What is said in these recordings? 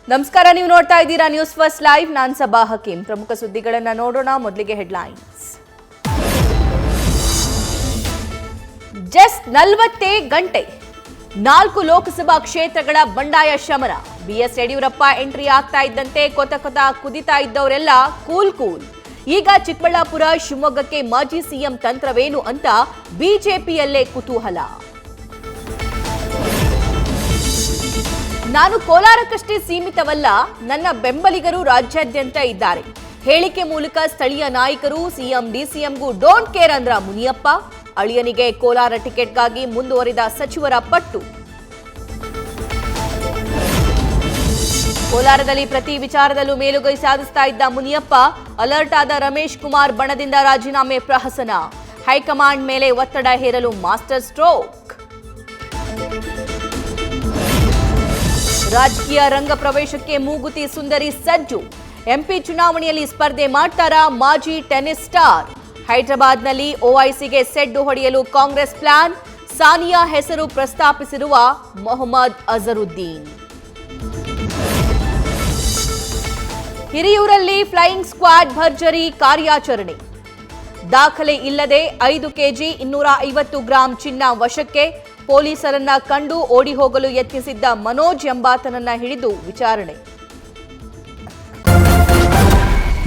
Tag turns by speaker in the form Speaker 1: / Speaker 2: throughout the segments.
Speaker 1: ನಮಸ್ಕಾರ, ನೀವು ನೋಡ್ತಾ ಇದ್ದೀರಾ ನ್ಯೂಸ್ ಫಸ್ಟ್ ಲೈವ್. ನಾನು ಸಬಾ ಹಕೀಂ. ಪ್ರಮುಖ ಸುದ್ದಿಗಳನ್ನು ನೋಡೋಣ. ಮೊದಲಿಗೆ ಹೆಡ್ಲೈನ್ಸ್. ಜಸ್ಟ್ 40 ಗಂಟೆ 4 ಲೋಕಸಭಾ ಕ್ಷೇತ್ರಗಳ ಬಂಡಾಯ ಶಮನ. ಬಿಎಸ್ ಯಡಿಯೂರಪ್ಪ ಎಂಟ್ರಿ ಆಗ್ತಾ ಇದ್ದಂತೆ ಕೊತ ಕುದಿತಾ ಇದ್ದವರೆಲ್ಲ ಕೂಲ್. ಈಗ ಚಿಕ್ಕಬಳ್ಳಾಪುರ, ಶಿವಮೊಗ್ಗಕ್ಕೆ ಮಾಜಿ ಸಿಎಂ ತಂತ್ರವೇನು ಅಂತ ಬಿಜೆಪಿಯಲ್ಲೇ ಕುತೂಹಲ. ನಾನು ಕೋಲಾರಕ್ಕಷ್ಟೇ ಸೀಮಿತವಲ್ಲ, ನನ್ನ ಬೆಂಬಲಿಗರು ರಾಜ್ಯಾದ್ಯಂತ ಇದ್ದಾರೆ. ಹೇಳಿಕೆ ಮೂಲಕ ಸ್ಥಳೀಯ ನಾಯಕರು ಸಿಎಂ ಡಿಸಿಎಂಗೂ ಡೋಂಟ್ ಕೇರ್ ಅಂದ್ರ ಮುನಿಯಪ್ಪ. ಅಳಿಯನಿಗೆ ಕೋಲಾರ ಟಿಕೆಟ್ಗಾಗಿ ಮುಂದುವರಿದ ಸಚಿವರ ಪಟ್ಟು. ಕೋಲಾರದಲ್ಲಿ ಪ್ರತಿ ವಿಚಾರದಲ್ಲೂ ಮೇಲುಗೈ ಸಾಧಿಸ್ತಾ ಇದ್ದ ಮುನಿಯಪ್ಪ. ಅಲರ್ಟ್ ಆದ ರಮೇಶ್ ಕುಮಾರ್ ಬಣದಿಂದ ರಾಜೀನಾಮೆ ಪ್ರಹಸನ. ಹೈಕಮಾಂಡ್ ಮೇಲೆ ಒತ್ತಡ ಹೇರಲು ಮಾಸ್ಟರ್ ಸ್ಟ್ರೋಕ್. ರಾಜಕೀಯ ರಂಗ ಪ್ರವೇಶಕ್ಕೆ ಮೂಗುತಿ ಸುಂದರಿ ಸಜ್ಜು. ಎಂಪಿ ಚುನಾವಣೆಯಲ್ಲಿ ಸ್ಪರ್ಧೆ ಮಾಡ್ತಾರಾ ಮಾಜಿ ಟೆನ್ನಿಸ್ ಸ್ಟಾರ್. ಹೈದರಾಬಾದ್ನಲ್ಲಿ ಓವೈಸಿಗೆ ಸೆಡ್ಡು ಹೊಡೆಯಲು ಕಾಂಗ್ರೆಸ್ ಪ್ಲಾನ್. ಸಾನಿಯಾ ಹೆಸರು ಪ್ರಸ್ತಾಪಿಸಿರುವ ಮೊಹಮ್ಮದ್ ಅಜರುದ್ದೀನ್. ಹಿರಿಯೂರಲ್ಲಿ ಫ್ಲೈಯಿಂಗ್ ಸ್ಕ್ವಾಡ್ ಭರ್ಜರಿ ಕಾರ್ಯಾಚರಣೆ. ದಾಖಲೆ ಇಲ್ಲದೆ 5 ಕೆಜಿ 250 ಗ್ರಾಂ ಚಿನ್ನ ವಶಕ್ಕೆ. ಪೊಲೀಸರನ್ನ ಕಂಡು ಓಡಿ ಹೋಗಲು ಯತ್ನಿಸಿದ್ದ ಮನೋಜ್ ಎಂಬಾತನನ್ನ ಹಿಡಿದು ವಿಚಾರಣೆ.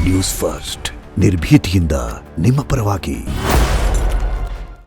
Speaker 2: ನ್ಯೂಸ್ ಫಸ್ಟ್ ನಿರ್ಭೀತಿಯಿಂದ ನಿಮ್ಮ ಪರವಾಗಿ.